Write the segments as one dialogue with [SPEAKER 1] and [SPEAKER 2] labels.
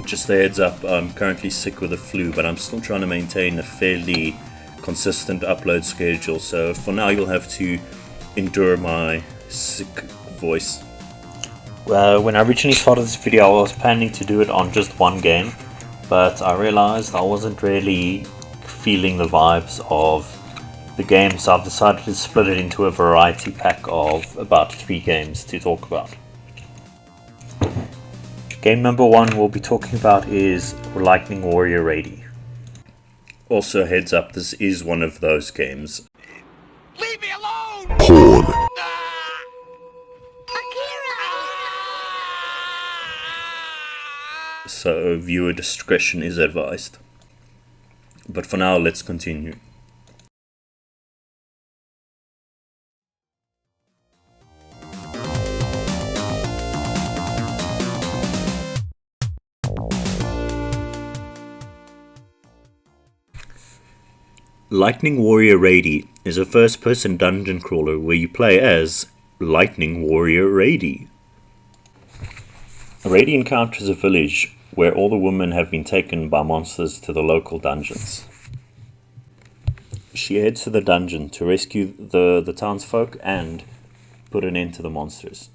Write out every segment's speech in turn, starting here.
[SPEAKER 1] Just a heads up, I'm currently sick with the flu, but I'm still trying to maintain a fairly consistent upload schedule, so for now you'll have to endure my sick voice. When I originally started this video, I was planning to do it on just one game, but I realized I wasn't really feeling the vibes of the game, so I've decided to split it into a variety pack of about 3 games to talk about. Game number 1 we'll be talking about is Lightning Warrior Raidi. Also, heads up, this is one of those games.
[SPEAKER 2] Leave me alone!
[SPEAKER 3] Porn.
[SPEAKER 1] So viewer discretion is advised. But for now, let's continue. Lightning Warrior Raidi is a first-person dungeon crawler where you play as Lightning Warrior Raidi. Raidi encounters a village where all the women have been taken by monsters to the local dungeons. She heads to the dungeon to rescue the townsfolk and put an end to the monsters.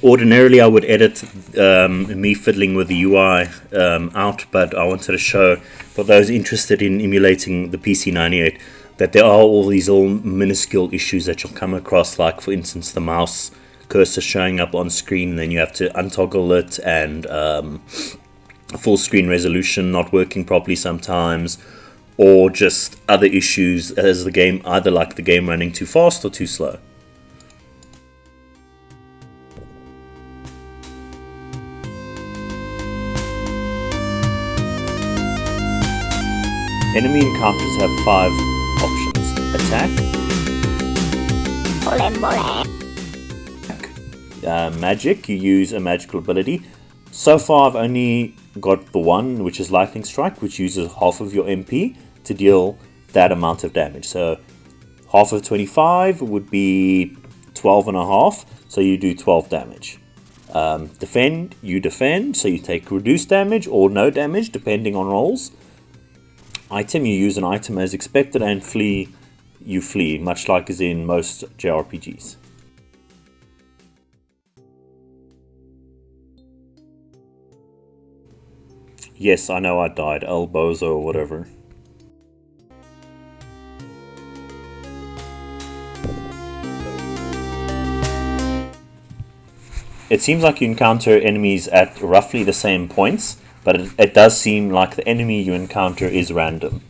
[SPEAKER 1] Ordinarily I would edit me fiddling with the UI out, but I wanted to show for those interested in emulating the PC-98 that there are all these little minuscule issues that you'll come across, like for instance the mouse cursor showing up on screen, and then you have to untoggle it, and full screen resolution not working properly sometimes, or just other issues as the game, either like the game running too fast or too slow. Enemy encounters have 5 options. Attack, magic, you use a magical ability. So far I've only got the one, which is Lightning Strike, which uses half of your MP to deal that amount of damage. So half of 25 would be 12 and a half, so you do 12 damage. Defend, you defend, so you take reduced damage or no damage depending on rolls. Item, you use an item as expected, and flee, you flee, much like as in most JRPGs. Yes, I know I died, elbows or whatever. It seems like you encounter enemies at roughly the same points, but it does seem like the enemy you encounter is random.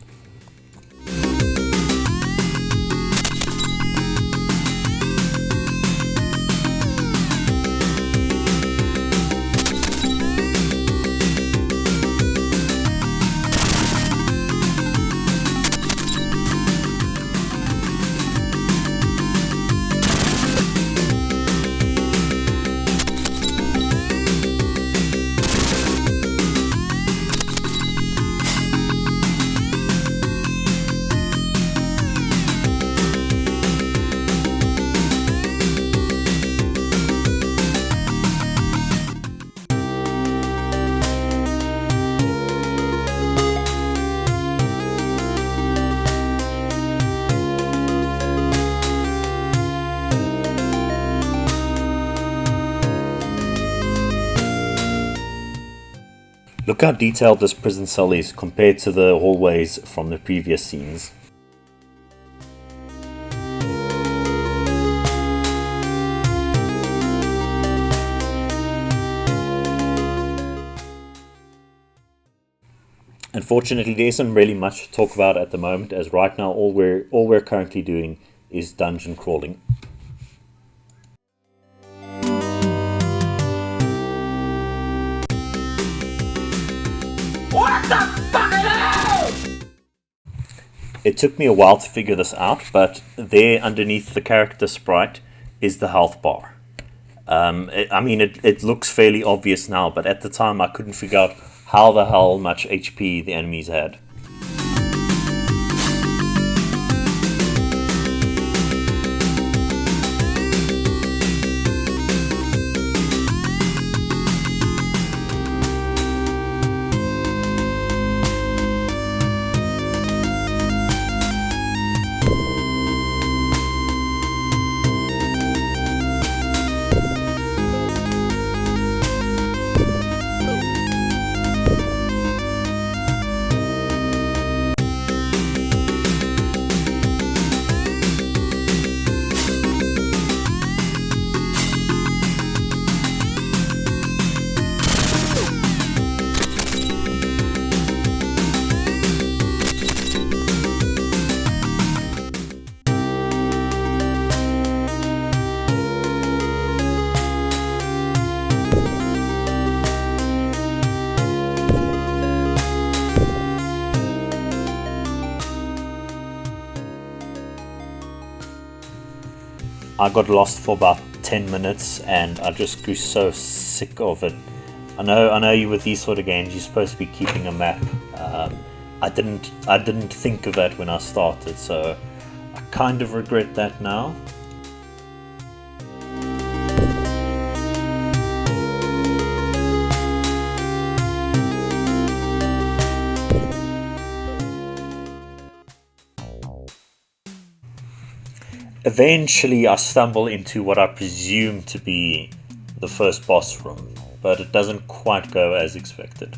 [SPEAKER 1] Look how detailed this prison cell is compared to the hallways from the previous scenes. Unfortunately, there isn't really much to talk about at the moment, as right now all we're currently doing is dungeon crawling. It took me a while to figure this out, but there underneath the character sprite is the health bar. It looks fairly obvious now, but at the time I couldn't figure out how the hell much HP the enemies had. I got lost for about 10 minutes and I just grew so sick of it. I know you with these sort of games you're supposed to be keeping a map. I didn't think of that when I started, so I kind of regret that now. Eventually I stumble into what I presume to be the first boss room, but it doesn't quite go as expected.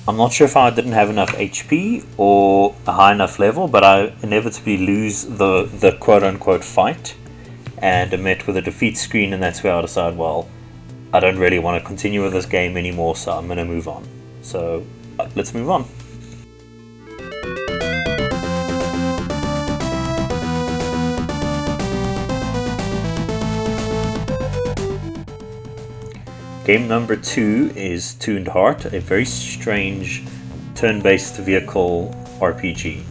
[SPEAKER 1] I'm not sure if I didn't have enough HP or a high enough level, but I inevitably lose the quote-unquote fight and am met with a defeat screen, and that's where I decide, well, I don't really want to continue with this game anymore, so I'm going to move on. So let's move on. Game number 2 is Tuned Heart, a very strange turn-based vehicle RPG.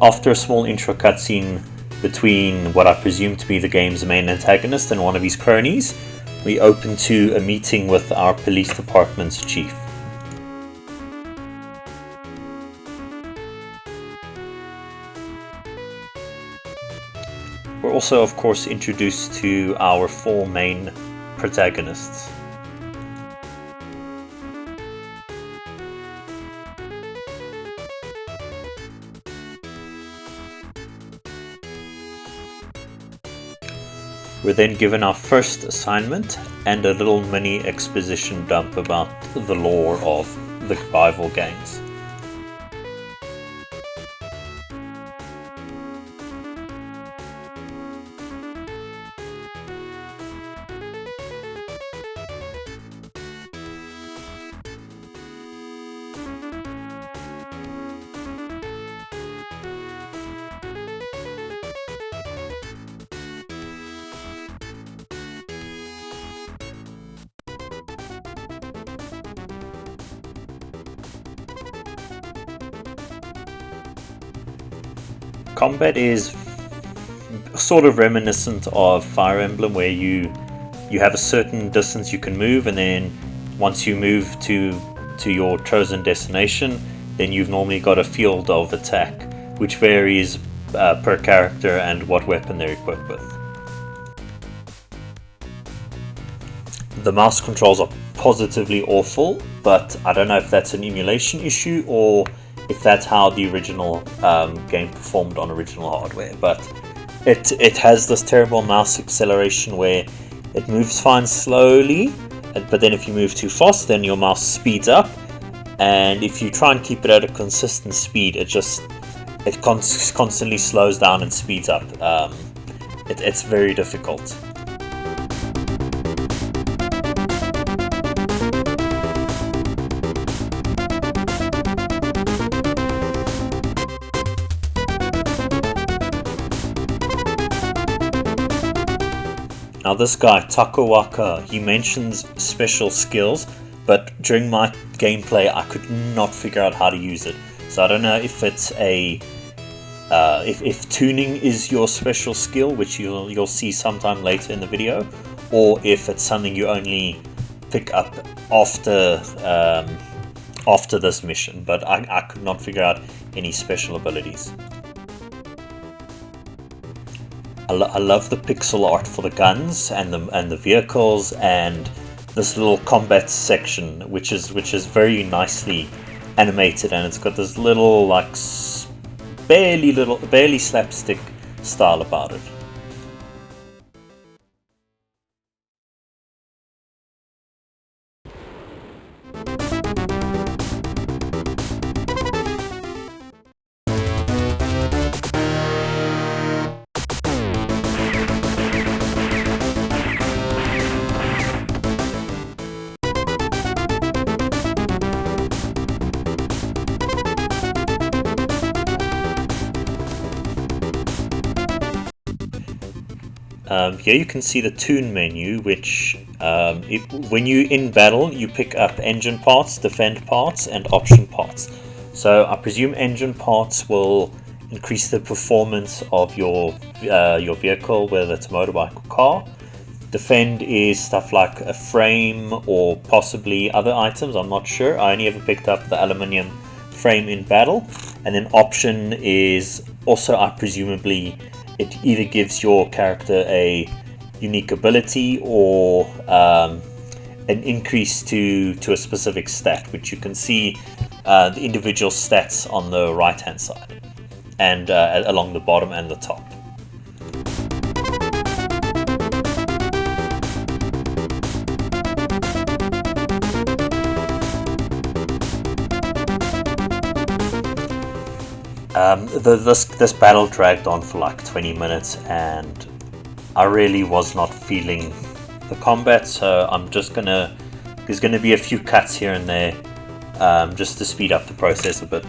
[SPEAKER 1] After a small intro cutscene between what I presume to be the game's main antagonist and one of his cronies, we open to a meeting with our police department's chief. We're also, of course, introduced to our 4 main protagonists. We're then given our first assignment and a little mini exposition dump about the lore of the rival gangs. combat is sort of reminiscent of Fire Emblem, where you have a certain distance you can move, and then once you move to your chosen destination, then you've normally got a field of attack, which varies per character and what weapon they're equipped with. The mouse controls are positively awful, but I don't know if that's an emulation issue or if that's how the original game performed on original hardware. But it has this terrible mouse acceleration where it moves fine slowly, but then if you move too fast, then your mouse speeds up, and if you try and keep it at a consistent speed, it constantly slows down and speeds up. It's very difficult. Now this guy, Takawaka, he mentions special skills, but during my gameplay I could not figure out how to use it. So I don't know if it's if tuning is your special skill, which you'll see sometime later in the video, or if it's something you only pick up after this mission. But I could not figure out any special abilities. I love the pixel art for the guns and the vehicles, and this little combat section, which is very nicely animated, and it's got this little like barely slapstick style about it. Here you can see the tune menu, which when you're in battle, you pick up engine parts, defend parts, and option parts. So I presume engine parts will increase the performance of your vehicle, whether it's a motorbike or car. Defend is stuff like a frame or possibly other items, I'm not sure. I only ever picked up the aluminium frame in battle. And then option is also, I presumably, it either gives your character a unique ability or an increase to a specific stat, which you can see the individual stats on the right hand side and along the bottom and the top. This battle dragged on for like 20 minutes, and I really was not feeling the combat, so there's gonna be a few cuts here and there, just to speed up the process a bit.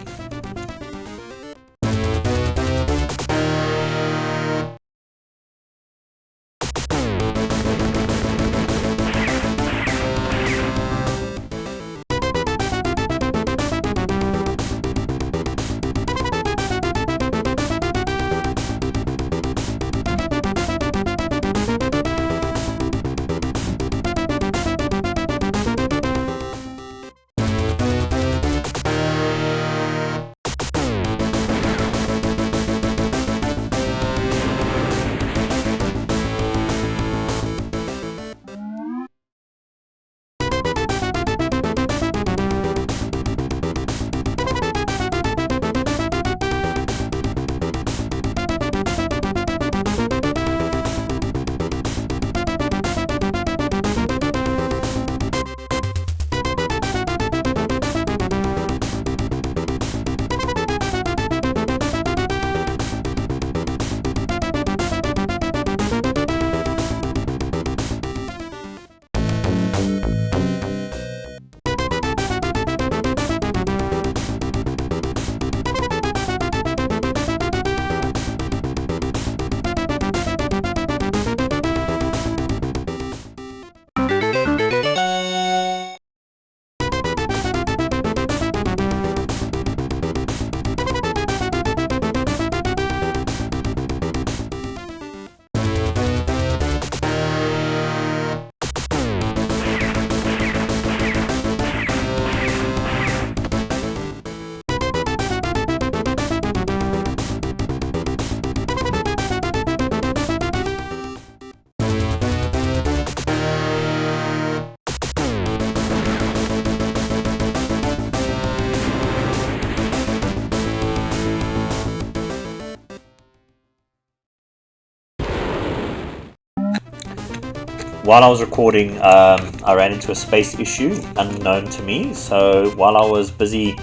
[SPEAKER 1] while I was recording, I ran into a space issue unknown to me. So while I was busy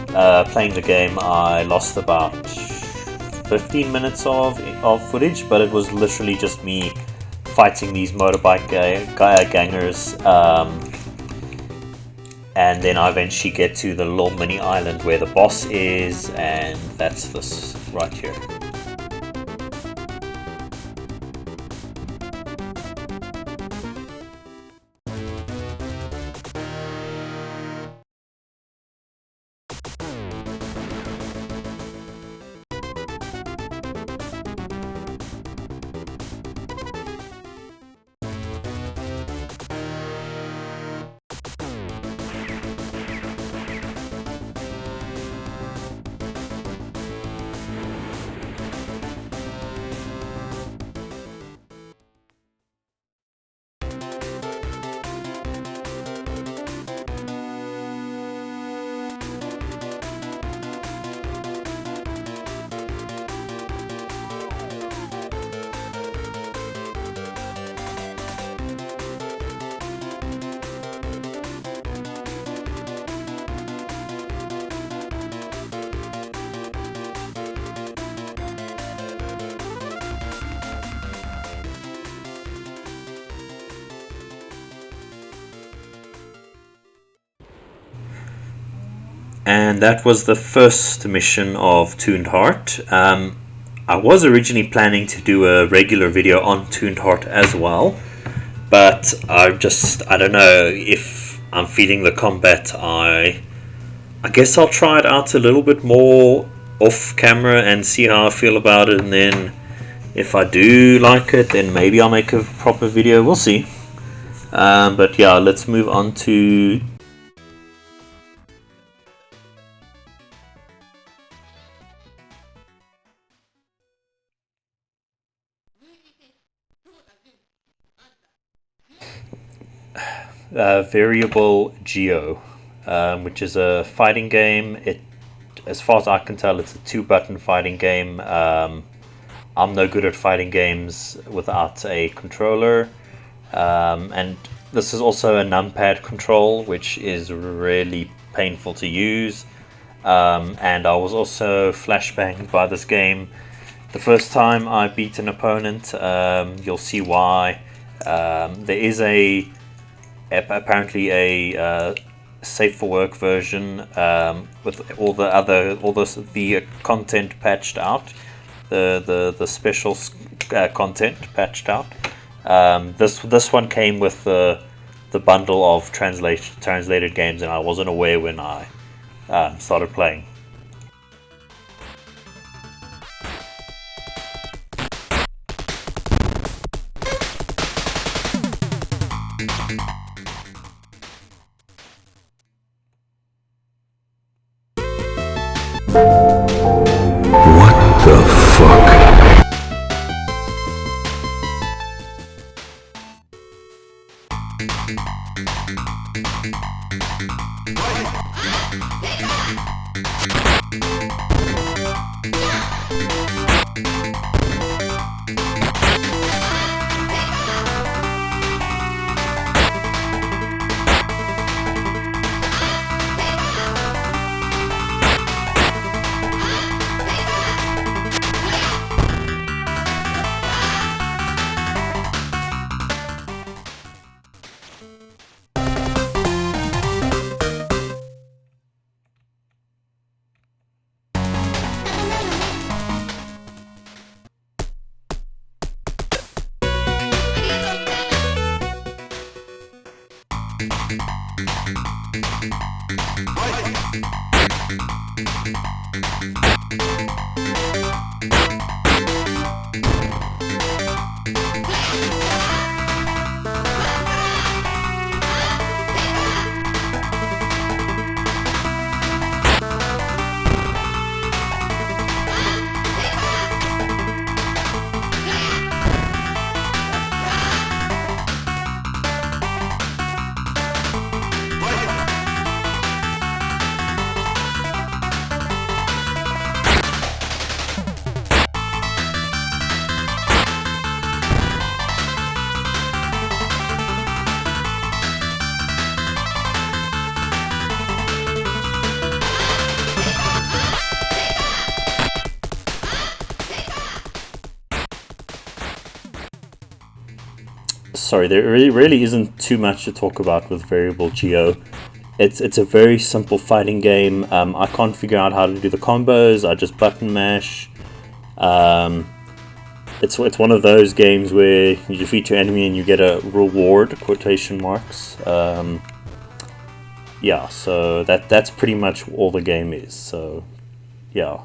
[SPEAKER 1] playing the game, I lost about 15 minutes of footage, but it was literally just me fighting these motorbike gangers, and then I eventually get to the little mini island where the boss is, and that's this right here. And that was the first mission of Tuned Heart. I was originally planning to do a regular video on Tuned Heart as well, but I don't know if I'm feeling the combat. I guess I'll try it out a little bit more off camera and see how I feel about it, and then if I do like it, then maybe I'll make a proper video. We'll see. But yeah, let's move on to Variable Geo, which is a fighting game. As far as I can tell, it's a 2-button fighting game. I'm no good at fighting games without a controller, and this is also a numpad control, which is really painful to use. And I was also flashbanged by this game the first time I beat an opponent. You'll see why. There is apparently a safe for work version with all the content patched out, the special content patched out. This one came with the bundle of translated games, and I wasn't aware when I started playing.
[SPEAKER 3] What the fuck?
[SPEAKER 1] sorry, there really isn't too much to talk about with Variable Geo. It's a very simple fighting game. I can't figure out how to do the combos. I just button mash. It's one of those games where you defeat your enemy and you get a reward, quotation marks. Yeah, so that's pretty much all the game is. So yeah.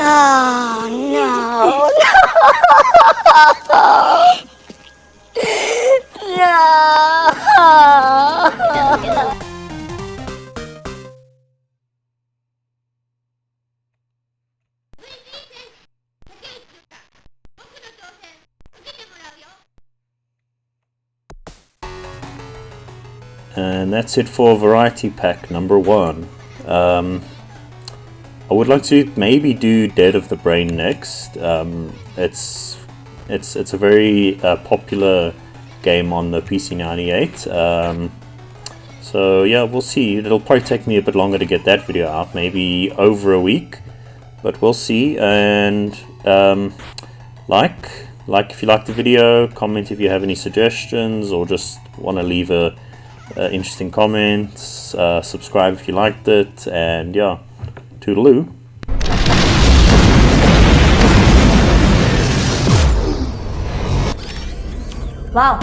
[SPEAKER 4] Oh, no. No.
[SPEAKER 1] And that's it for Variety Pack number 1. I would like to maybe do Dead of the Brain next. It's a very popular game on the PC-98. So yeah, we'll see. It'll probably take me a bit longer to get that video out, maybe over a week, but we'll see. And like if you like the video, comment if you have any suggestions or just want to leave a interesting comment. Subscribe if you liked it, and yeah, toodaloo.
[SPEAKER 4] Wow.